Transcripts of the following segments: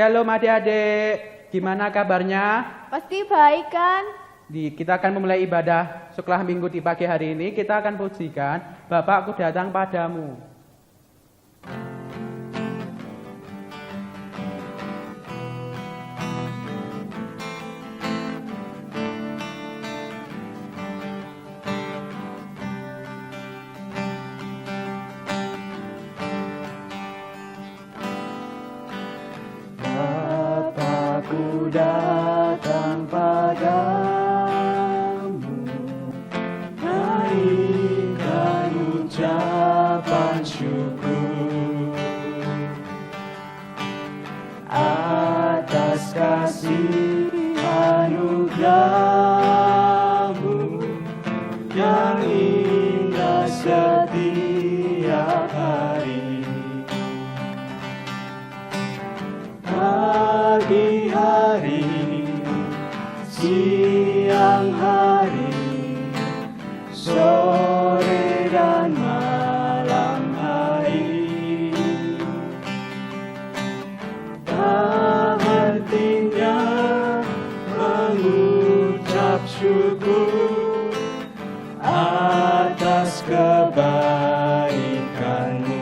Shalom adik-adik, gimana kabarnya? Pasti baik kan? Kita akan memulai ibadah sekolah minggu di pagi hari ini. Kita akan pujikan Bapakku datang padamu. Bapakku datang padamu, naikkan ucapan syukur atas kasih anugerah-Mu yang indah setiap hari. Pagi hari, siang hari, sore dan malam hari, tak hentinya mengucap syukur atas kebaikan-Mu.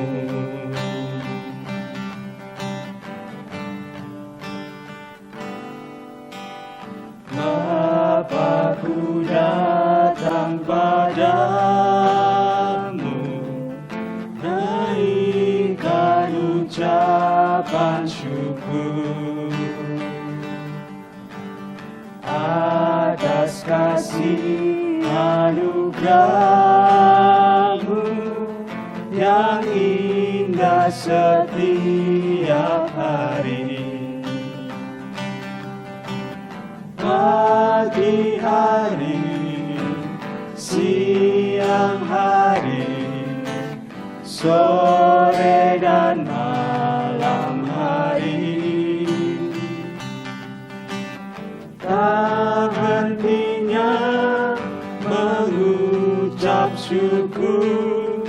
Bapakku datang padamu, naikkan ucapan syukur atas kasih anugerah-Mu yang indah setiap hari. Pagi hari, siang hari, sore dan malam hari, tak hentinya mengucap syukur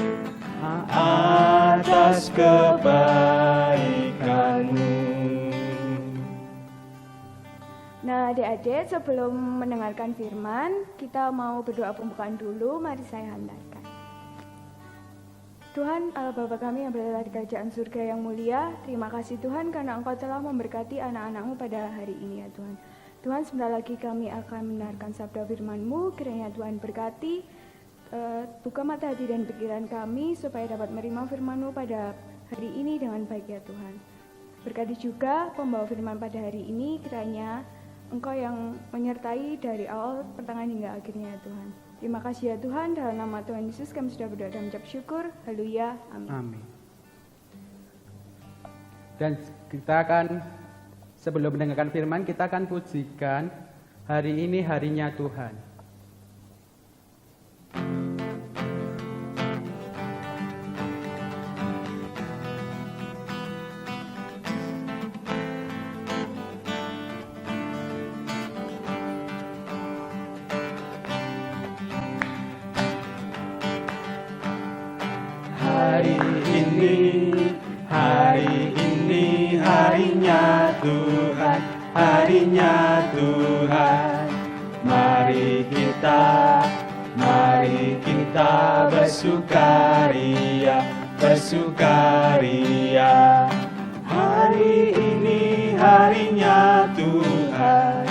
atas kebaikan-Mu. Nah adik-adik, sebelum mendengarkan firman, kita mau berdoa pembukaan dulu. Mari saya hantarkan. Tuhan Allah Bapa kami yang berada di kerajaan surga yang mulia, terima kasih Tuhan karena Engkau telah memberkati anak-anak-Mu pada hari ini ya Tuhan. Tuhan, sebentar lagi kami akan mendengarkan sabda firman-Mu, kiranya Tuhan berkati, buka mata hati dan pikiran kami supaya dapat menerima firman-Mu pada hari ini dengan baik ya Tuhan. Berkati juga pembawa firman pada hari ini, kiranya Engkau yang menyertai dari awal pertengahan hingga akhirnya ya Tuhan. Terima kasih ya Tuhan, dalam nama Tuhan Yesus kami sudah berdoa dan mengucap syukur. Haleluya, amin. Amin. Dan kita akan, sebelum mendengarkan firman, kita akan pujikan hari ini harinya Tuhan. Hari ini harinya Tuhan, harinya Tuhan. Mari kita bersukaria, bersukaria. Hari ini harinya Tuhan,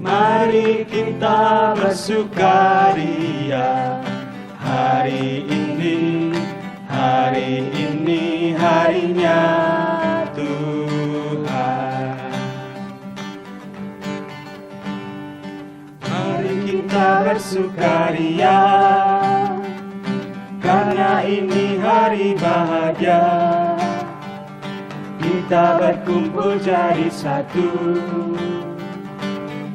mari kita bersukaria. Hari ini harinya Tuhan. Mari kita bersukaria, karena ini hari bahagia. Kita berkumpul jadi satu,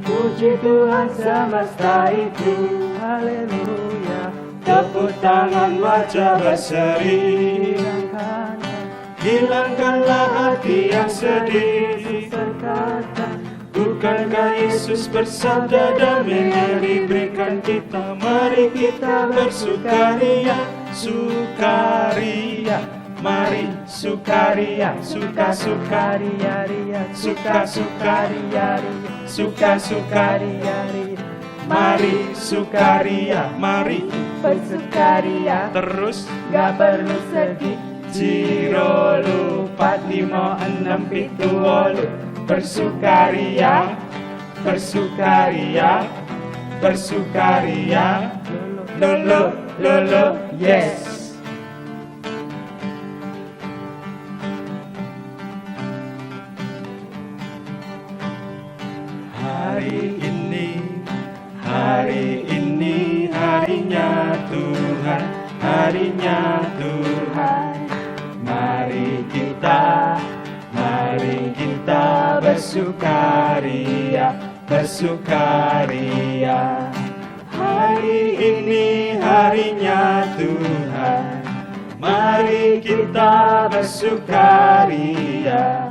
puji Tuhan semesta itu. Haleluya. Tepuk tangan, wajah berseri, hilangkanlah hati yang sedih. Berkata, bukankah Yesus bersabda damai yang diberikan kita? Mari kita bersukaria, sukaria. mari sukaria, suka sukaria, suka sukaria, suka sukaria, mari sukaria, mari bersukaria, terus gak perlu sedih. Jiro lupa timo enam pitu wolu, bersukaria, bersukaria, bersukaria, lolo lolo yes. Hari ini harinya Tuhan, harinya Tuhan. Mari kita bersukaria, bersukaria. Hari ini harinya Tuhan, mari kita bersukaria.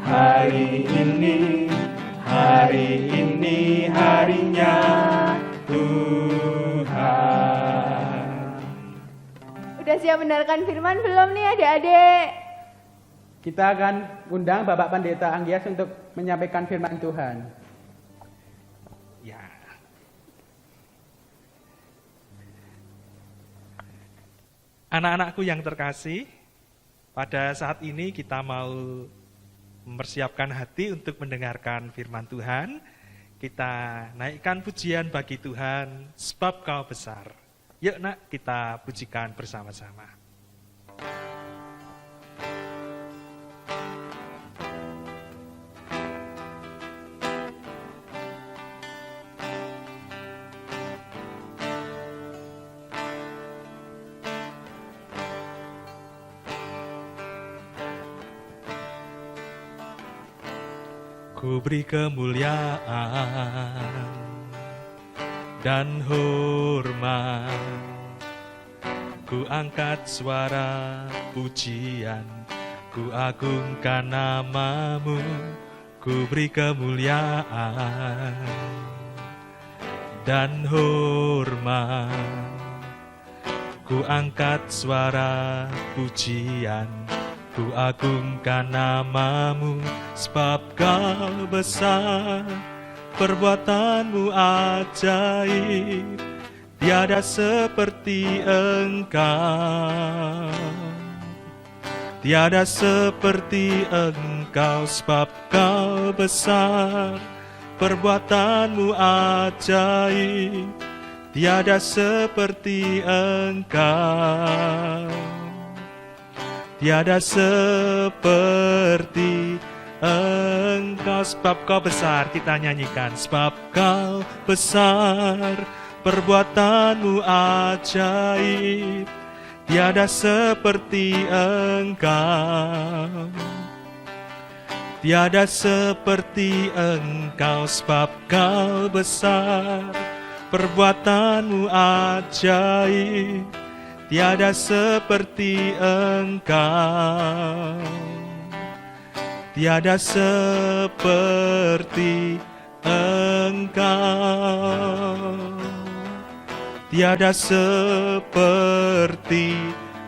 Hari ini harinya Tuhan. Udah siap mendengarkan firman belum nih adik-adik? Kita akan undang Bapak Pendeta Anggias untuk menyampaikan firman Tuhan. Ya. Anak-anakku yang terkasih, pada saat ini kita mau mempersiapkan hati untuk mendengarkan firman Tuhan. Kita naikkan pujian bagi Tuhan, sebab Kau besar. Yuk nak, kita pujikan bersama-sama. Ku beri kemuliaan dan hormat, ku angkat suara pujian, ku agungkan namamu, ku beri kemuliaan dan hormat, ku angkat suara pujian, ku agungkan namamu, sebab Kau besar, perbuatanmu ajaib, tiada seperti Engkau. Tiada seperti Engkau, sebab Kau besar, perbuatanmu ajaib, tiada seperti Engkau. Tiada seperti Engkau, sebab Kau besar. Kita nyanyikan, sebab Kau besar, perbuatanmu ajaib, tiada seperti Engkau. Tiada seperti Engkau, sebab Kau besar, perbuatanmu ajaib, tiada seperti Engkau. Tiada seperti Engkau. Tiada seperti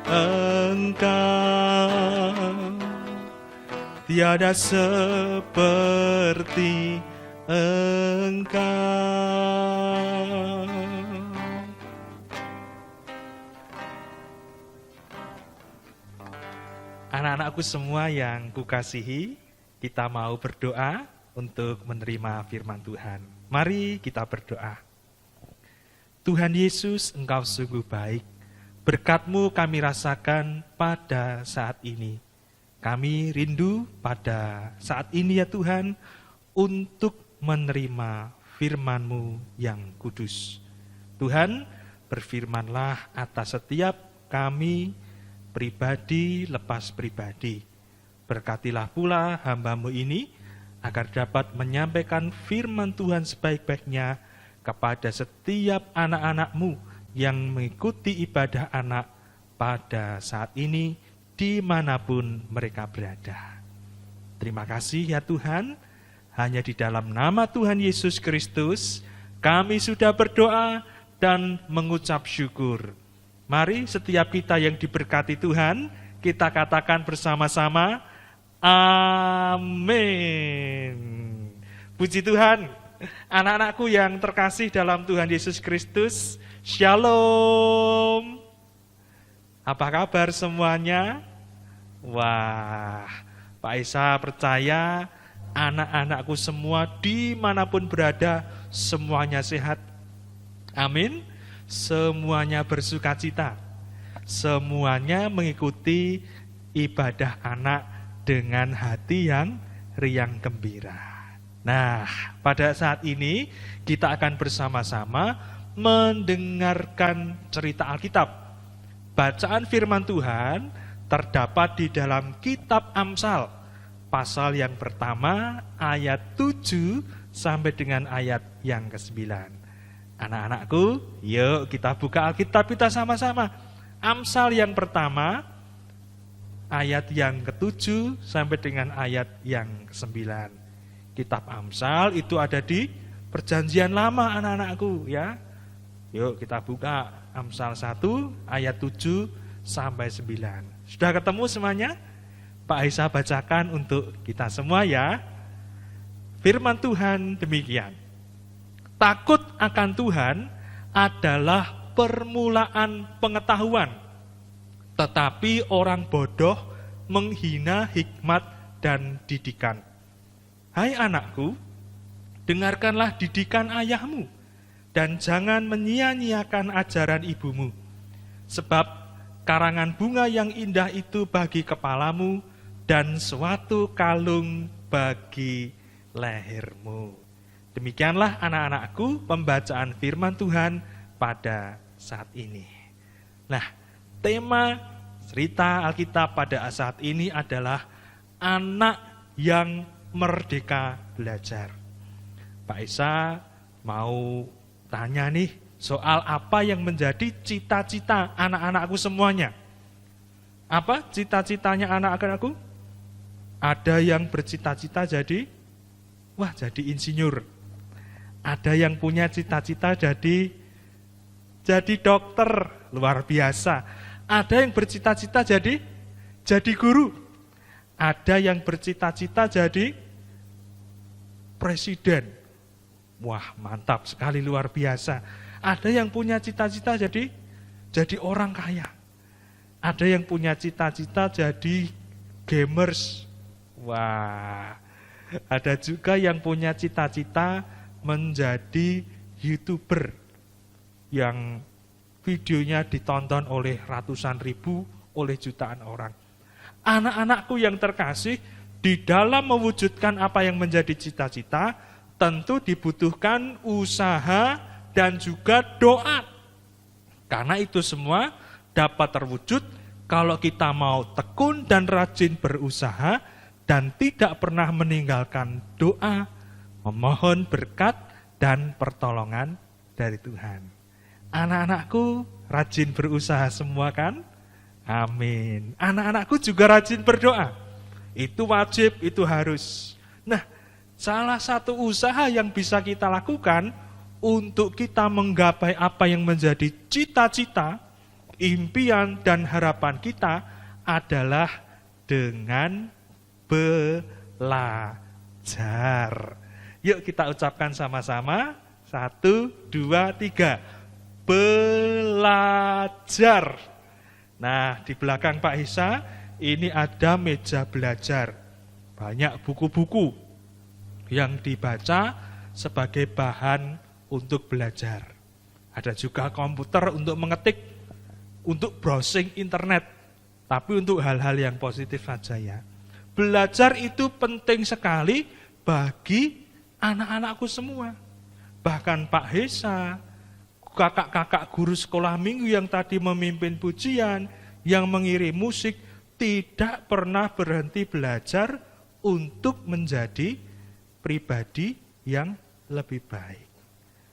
Engkau. Tiada seperti Engkau. Anak-anakku semua yang kukasihi, kita mau berdoa untuk menerima firman Tuhan. Mari kita berdoa. Tuhan Yesus, Engkau sungguh baik. Berkat-Mu kami rasakan pada saat ini. Kami rindu pada saat ini ya Tuhan, untuk menerima firman-Mu yang kudus. Tuhan, berfirmanlah atas setiap kami, pribadi lepas pribadi. Berkatilah pula hamba-Mu ini, agar dapat menyampaikan firman Tuhan sebaik-baiknya kepada setiap anak-anak-Mu yang mengikuti ibadah anak pada saat ini, dimanapun mereka berada. Terima kasih ya Tuhan, hanya di dalam nama Tuhan Yesus Kristus, kami sudah berdoa dan mengucap syukur. Mari setiap kita yang diberkati Tuhan, Kita katakan bersama-sama, amin. Puji Tuhan. Anak-anakku yang terkasih dalam Tuhan Yesus Kristus, Shalom. Apa kabar semuanya? Wah, Pak Isa percaya anak-anakku semua dimanapun berada, semuanya sehat. Amin. Semuanya bersukacita. Semuanya mengikuti ibadah anak dengan hati yang riang gembira. Nah, pada saat ini kita akan bersama-sama mendengarkan cerita Alkitab. Bacaan firman Tuhan terdapat di dalam kitab Amsal, pasal yang pertama ayat 7 sampai dengan ayat yang ke-9. Anak-anakku, yuk kita buka Alkitab kita sama-sama. Amsal yang pertama, ayat yang ke-7 sampai dengan ayat yang ke-9. Kitab Amsal itu ada di Perjanjian Lama anak-anakku ya. Yuk kita buka Amsal 1 ayat 7 sampai 9. Sudah ketemu semuanya? Pak Isa bacakan untuk kita semua ya. Firman Tuhan demikian. Takut akan Tuhan adalah permulaan pengetahuan, tetapi orang bodoh menghina hikmat dan didikan. Hai anakku, dengarkanlah didikan ayahmu, dan jangan menyia-nyiakan ajaran ibumu. Sebab karangan bunga yang indah itu bagi kepalamu, dan suatu kalung bagi lehermu. Demikianlah anak-anakku pembacaan firman Tuhan pada saat ini. Nah, tema cerita Alkitab pada saat ini adalah anak yang merdeka belajar. Pak Isa mau tanya nih, soal apa yang menjadi cita-cita anak-anakku semuanya. Apa cita-citanya anak-anakku? Ada yang bercita-cita jadi insinyur. Ada yang punya cita-cita jadi dokter, luar biasa. Ada yang bercita-cita jadi guru. Ada yang bercita-cita jadi presiden. Wah, mantap sekali, luar biasa. Ada yang punya cita-cita jadi orang kaya. Ada yang punya cita-cita jadi gamers. Wah, ada juga yang punya cita-cita menjadi YouTuber yang videonya ditonton oleh ratusan ribu, oleh jutaan orang. Anak-anakku yang terkasih, di dalam mewujudkan apa yang menjadi cita-cita, tentu dibutuhkan usaha dan juga doa. Karena itu semua dapat terwujud kalau kita mau tekun dan rajin berusaha dan tidak pernah meninggalkan doa, memohon berkat dan pertolongan dari Tuhan. Anak-anakku rajin berusaha semua kan? Amin. Anak-anakku juga rajin berdoa. Itu wajib, itu harus. Nah, salah satu usaha yang bisa kita lakukan untuk kita menggapai apa yang menjadi cita-cita, impian dan harapan kita adalah dengan belajar. Yuk kita ucapkan sama-sama. 1, 2, 3. Belajar. Nah, di belakang Pak Isa ini ada meja belajar. Banyak buku-buku yang dibaca sebagai bahan untuk belajar. Ada juga komputer untuk mengetik, untuk browsing internet. Tapi untuk hal-hal yang positif saja ya. Belajar itu penting sekali bagi anak-anakku semua. Bahkan Pak Hesa, kakak-kakak guru sekolah minggu yang tadi memimpin pujian, yang mengirim musik, tidak pernah berhenti belajar untuk menjadi pribadi yang lebih baik.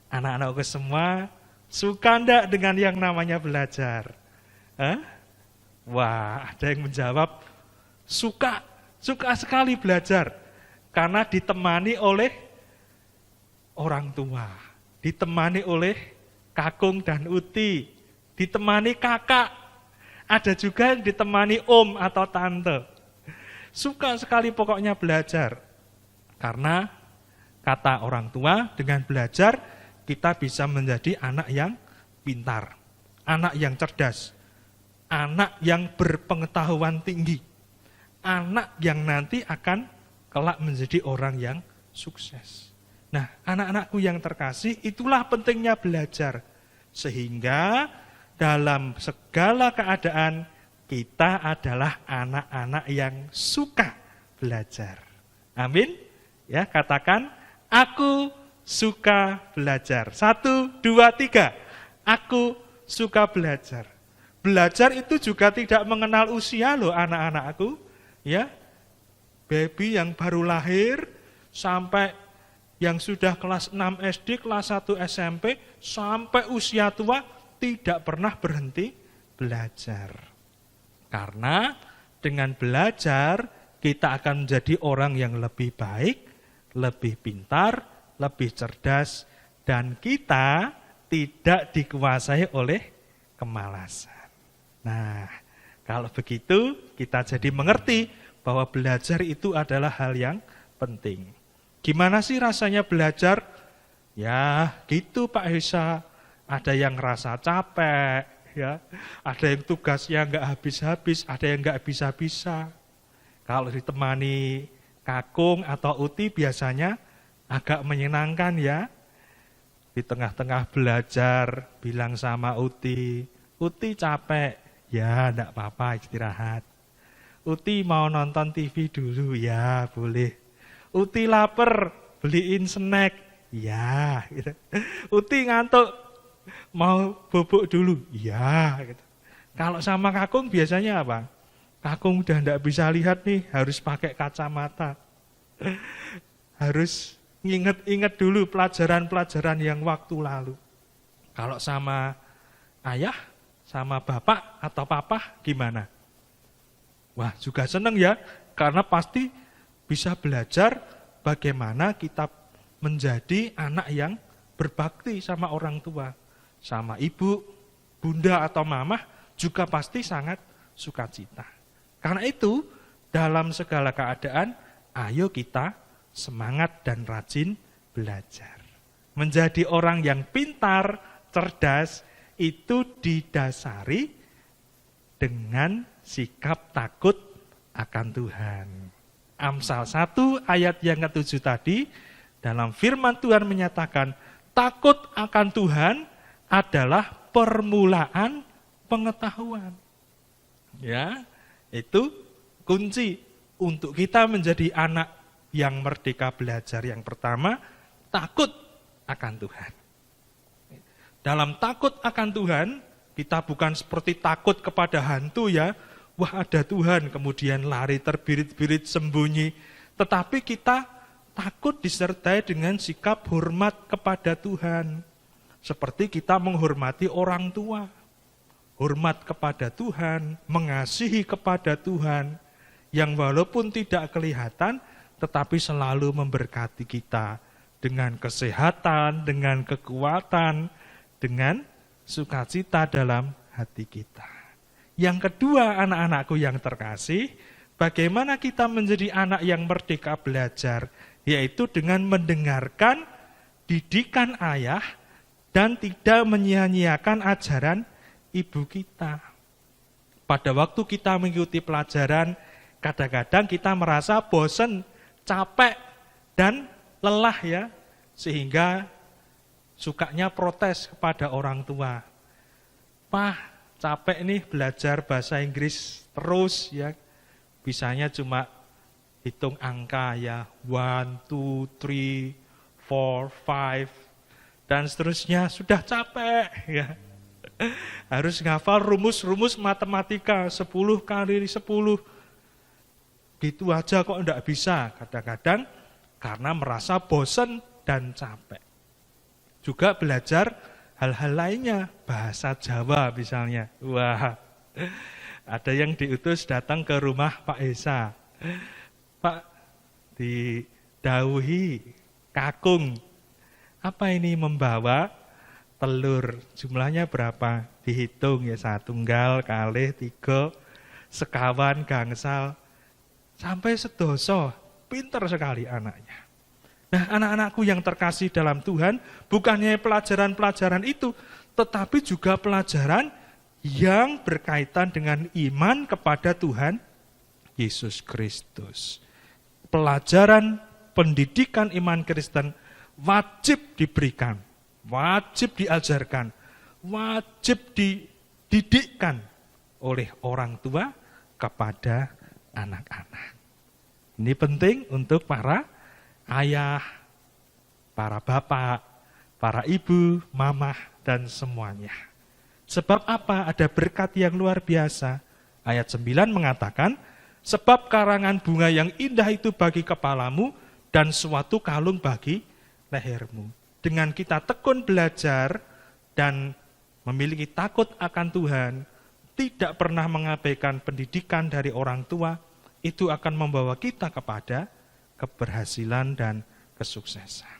Anak-anakku semua suka enggak dengan yang namanya belajar? Wah, ada yang menjawab suka sekali belajar. Karena ditemani oleh orang tua, ditemani oleh kakung dan uti, ditemani kakak. Ada juga yang ditemani om atau tante. Suka sekali pokoknya belajar. Karena kata orang tua, dengan belajar kita bisa menjadi anak yang pintar, anak yang cerdas, anak yang berpengetahuan tinggi, anak yang nanti akan kelak menjadi orang yang sukses. Nah, anak-anakku yang terkasih, itulah pentingnya belajar. Sehingga dalam segala keadaan kita adalah anak-anak yang suka belajar. Amin. Ya, katakan, aku suka belajar. 1, 2, 3. Aku suka belajar. Belajar itu juga tidak mengenal usia loh anak-anakku. Ya, baby yang baru lahir sampai yang sudah kelas 6 SD, kelas 1 SMP, sampai usia tua tidak pernah berhenti belajar. Karena dengan belajar kita akan menjadi orang yang lebih baik, lebih pintar, lebih cerdas, dan kita tidak dikuasai oleh kemalasan. Nah, kalau begitu kita jadi mengerti bahwa belajar itu adalah hal yang penting. Gimana sih rasanya belajar? Ya, gitu Pak Hesa. Ada yang ngerasa capek, ya. Ada yang tugasnya nggak habis-habis, ada yang nggak bisa-bisa. Kalau ditemani kakung atau uti biasanya agak menyenangkan ya. Di tengah-tengah belajar, bilang sama uti capek, ya enggak apa-apa istirahat. Uti mau nonton TV dulu, ya boleh. Uti lapar, beliin snack, ya. Gitu. Uti ngantuk, mau bubuk dulu, ya. Gitu. Kalau sama kakung biasanya apa? Kakung udah enggak bisa lihat nih, harus pakai kacamata. Harus ingat dulu pelajaran-pelajaran yang waktu lalu. Kalau sama ayah, sama bapak atau papa gimana? Wah, juga senang ya, karena pasti bisa belajar bagaimana kita menjadi anak yang berbakti sama orang tua. Sama ibu, bunda atau mamah juga pasti sangat sukacita. Karena itu, dalam segala keadaan, ayo kita semangat dan rajin belajar. Menjadi orang yang pintar, cerdas, itu didasari dengan sikap takut akan Tuhan. Amsal 1 ayat yang ke-7 tadi, dalam firman Tuhan menyatakan, takut akan Tuhan adalah permulaan pengetahuan. Ya, itu kunci untuk kita menjadi anak yang merdeka belajar. Yang pertama, takut akan Tuhan. Dalam takut akan Tuhan, kita bukan seperti takut kepada hantu ya, wah ada Tuhan, kemudian lari terbirit-birit sembunyi. Tetapi kita takut disertai dengan sikap hormat kepada Tuhan. Seperti kita menghormati orang tua. Hormat kepada Tuhan, mengasihi kepada Tuhan, yang walaupun tidak kelihatan, tetapi selalu memberkati kita dengan kesehatan, dengan kekuatan, dengan sukacita dalam hati kita. Yang kedua, anak-anakku yang terkasih, bagaimana kita menjadi anak yang merdeka belajar, yaitu dengan mendengarkan didikan ayah dan tidak menyia-nyiakan ajaran ibu kita. Pada waktu kita mengikuti pelajaran, kadang-kadang kita merasa bosan, capek, dan lelah ya, sehingga sukanya protes kepada orang tua. Pak, capek nih belajar bahasa Inggris terus ya. Bisanya cuma hitung angka ya. 1, 2, 3, 4, 5 dan seterusnya, sudah capek ya. Harus ngafal rumus-rumus matematika 10 kali 10. Gitu aja kok enggak bisa. Kadang-kadang karena merasa bosan dan capek. Juga belajar hal-hal lainnya, bahasa Jawa misalnya. Wah, ada yang diutus datang ke rumah Pak Esa. Pak, didhawuhi kakung, apa ini membawa telur. Jumlahnya berapa? Dihitung ya, 1 kali 3, sekawan, gangsal, sampai sedoso. Pinter sekali anaknya. Nah, anak-anakku yang terkasih dalam Tuhan, bukannya pelajaran-pelajaran itu, tetapi juga pelajaran yang berkaitan dengan iman kepada Tuhan Yesus Kristus. Pelajaran pendidikan iman Kristen wajib diberikan, wajib diajarkan, wajib dididikkan oleh orang tua kepada anak-anak. Ini penting untuk para ayah, para bapak, para ibu, mama, dan semuanya. Sebab apa? Ada berkat yang luar biasa. Ayat 9 mengatakan, sebab karangan bunga yang indah itu bagi kepalamu dan suatu kalung bagi lehermu. Dengan kita tekun belajar dan memiliki takut akan Tuhan, tidak pernah mengabaikan pendidikan dari orang tua, itu akan membawa kita kepada keberhasilan dan kesuksesan.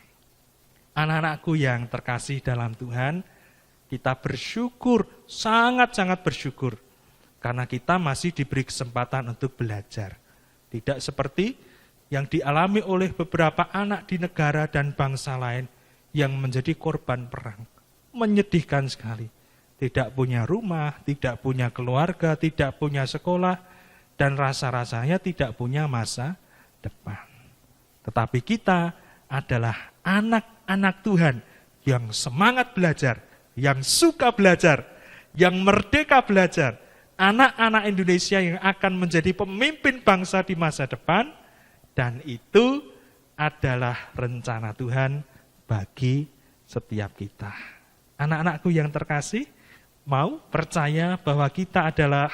Anak-anakku yang terkasih dalam Tuhan, kita bersyukur, sangat-sangat bersyukur, karena kita masih diberi kesempatan untuk belajar. Tidak seperti yang dialami oleh beberapa anak di negara dan bangsa lain yang menjadi korban perang. Menyedihkan sekali. Tidak punya rumah, tidak punya keluarga, tidak punya sekolah, dan rasa-rasanya tidak punya masa depan. Tetapi kita adalah anak-anak Tuhan yang semangat belajar, yang suka belajar, yang merdeka belajar. Anak-anak Indonesia yang akan menjadi pemimpin bangsa di masa depan, dan itu adalah rencana Tuhan bagi setiap kita. Anak-anakku yang terkasih, mau percaya bahwa kita adalah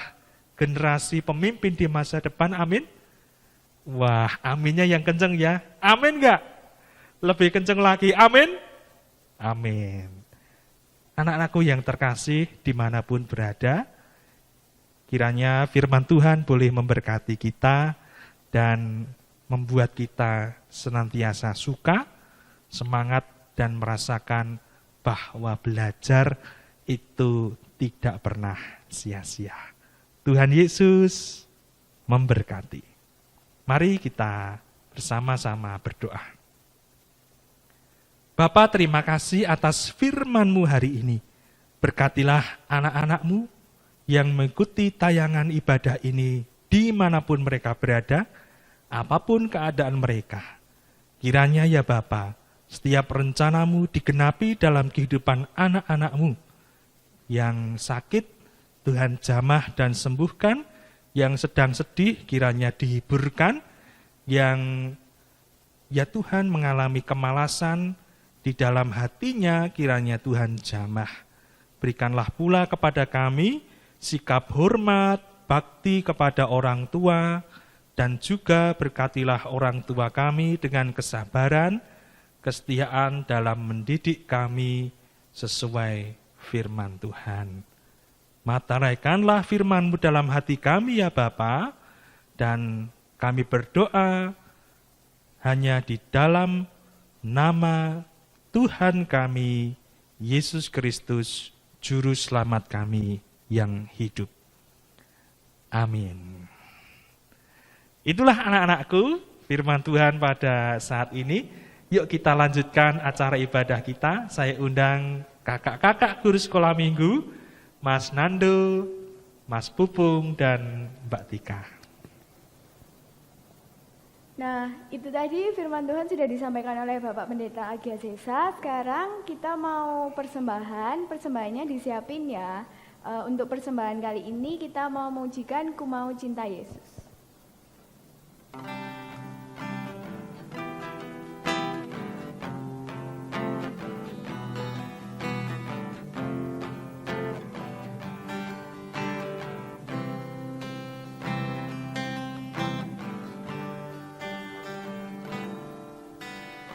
generasi pemimpin di masa depan, amin? Wah, aminnya yang kenceng ya, amin enggak? Lebih kenceng lagi, amin? Amin. Anak-anakku yang terkasih dimanapun berada, kiranya firman Tuhan boleh memberkati kita dan membuat kita senantiasa suka, semangat, dan merasakan bahwa belajar itu tidak pernah sia-sia. Tuhan Yesus memberkati. Mari kita bersama-sama berdoa. Bapa, terima kasih atas firman-Mu hari ini. Berkatilah anak-anak-Mu yang mengikuti tayangan ibadah ini dimanapun mereka berada, apapun keadaan mereka. Kiranya ya Bapa, setiap rencana-Mu digenapi dalam kehidupan anak-anak-Mu. Yang sakit, Tuhan jamah dan sembuhkan. Yang sedang sedih, kiranya dihiburkan. Yang ya Tuhan mengalami kemalasan di dalam hatinya, kiranya Tuhan jamah. Berikanlah pula kepada kami sikap hormat, bakti kepada orang tua, dan juga berkatilah orang tua kami dengan kesabaran, kesetiaan dalam mendidik kami sesuai firman Tuhan. Materaikanlah firman-Mu dalam hati kami ya Bapa, dan kami berdoa hanya di dalam nama Tuhan kami, Yesus Kristus, Juru Selamat kami yang hidup. Amin. Itulah anak-anakku, firman Tuhan pada saat ini. Yuk kita lanjutkan acara ibadah kita. Saya undang kakak-kakak guru sekolah minggu, Mas Nando, Mas Pupung, dan Mbak Tika. Nah, itu tadi firman Tuhan sudah disampaikan oleh Bapak Pendeta Agia Sesa. Sekarang kita mau persembahannya disiapin ya. Untuk persembahan kali ini kita mau mengujikan Ku Mau Cinta Yesus.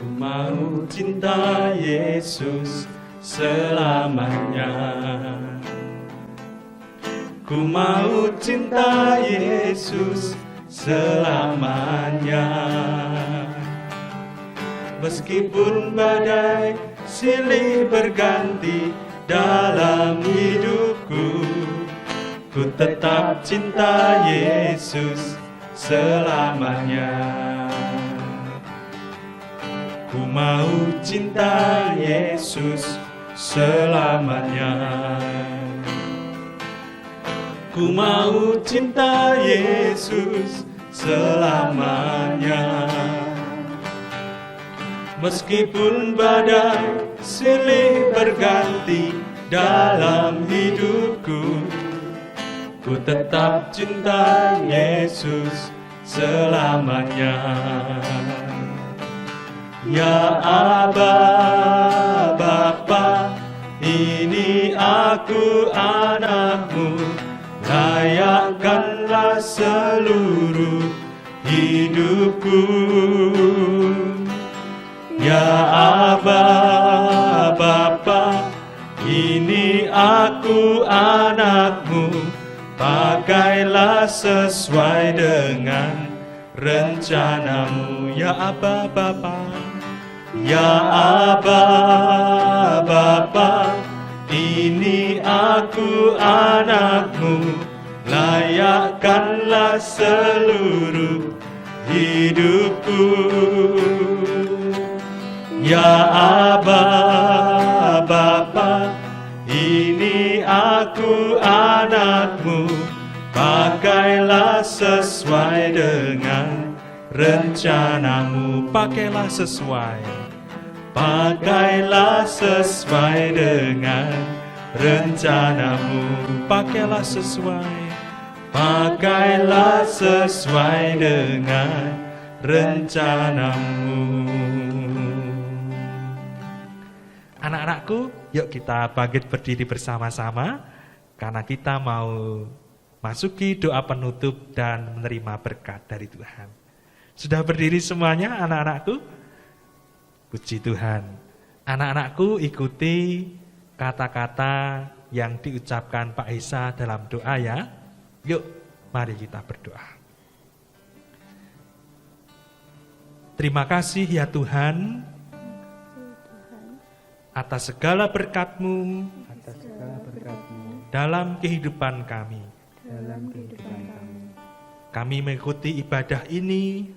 Ku mau cinta Yesus selamanya. Ku mau cinta Yesus selamanya. Meskipun badai silih berganti, dalam hidupku. Ku tetap cinta Yesus selamanya. Ku mau cinta Yesus selamanya. Ku mau cinta Yesus selamanya. Meskipun badai silih berganti dalam hidupku, ku tetap cinta Yesus selamanya. Ya Aba, Bapa, ini aku anakmu, layakkanlah seluruh hidupku. Ya Aba, Bapa, ini aku anakmu, pakailah sesuai dengan rencanamu. Ya Aba, Bapa, ya Aba, Bapa, ini aku anakmu, layakkanlah seluruh hidupku. Ya Aba, Bapa, ini aku anakmu, pakailah sesuai dengan rencanamu. Pakailah sesuai, pakailah sesuai dengan rencanamu. Pakailah sesuai, pakailah sesuai dengan rencanamu. Anak-anakku, yuk kita bangkit berdiri bersama-sama, karena kita mau masuki doa penutup dan menerima berkat dari Tuhan. Sudah berdiri semuanya anak-anakku? Puji Tuhan. Anak-anakku, ikuti kata-kata yang diucapkan Pak Isa dalam doa ya. Yuk, mari kita berdoa. Terima kasih ya Tuhan atas segala berkat-Mu dalam kehidupan kami. Kami mengikuti ibadah ini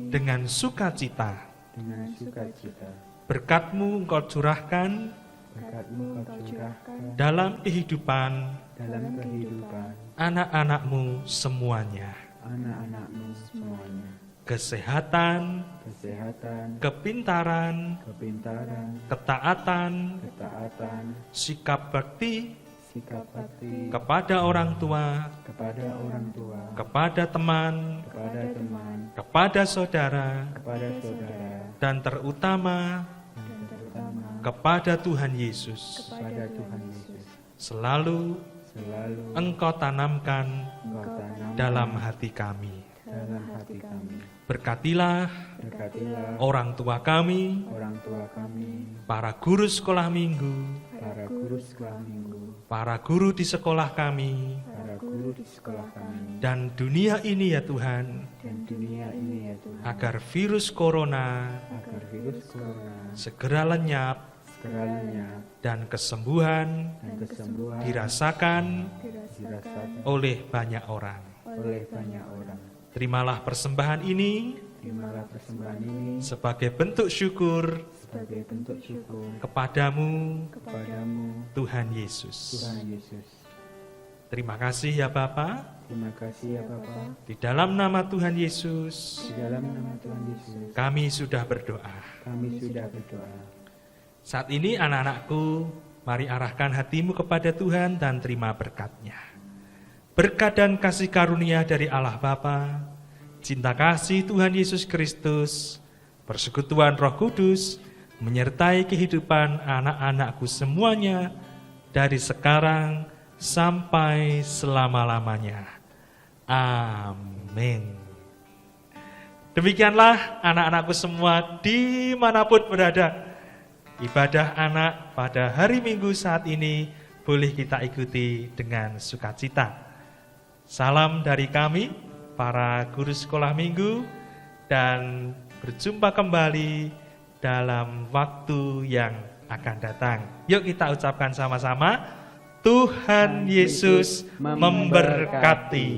dengan sukacita. Berkat-Mu Engkau curahkan dalam kehidupan anak-anak-Mu semuanya. Kesehatan, kepintaran, ketaatan, sikap bakti kepada orang tua, kepada teman, kepada saudara, dan terutama kepada Tuhan Yesus. Selalu Engkau tanamkan dalam hati kami. Berkatilah orang tua kami, para guru sekolah minggu, para guru di sekolah kami, dan dunia ini ya Tuhan, agar virus corona segera lenyap dan kesembuhan dirasakan oleh banyak orang. Terimalah persembahan ini sebagai bentuk syukur kepadamu, Tuhan Yesus. Terima kasih ya Bapa. Di dalam nama Tuhan Yesus, kami sudah berdoa. Saat ini anak-anakku, mari arahkan hatimu kepada Tuhan dan terima berkat-Nya. Berkat dan kasih karunia dari Allah Bapa, cinta kasih Tuhan Yesus Kristus, persekutuan Roh Kudus, menyertai kehidupan anak-anakku semuanya, dari sekarang sampai selama-lamanya. Amin. Demikianlah anak-anakku semua dimanapun berada, ibadah anak pada hari Minggu saat ini boleh kita ikuti dengan sukacita. Salam dari kami, para guru sekolah minggu, dan berjumpa kembali dalam waktu yang akan datang. Yuk kita ucapkan sama-sama, Tuhan Yesus memberkati.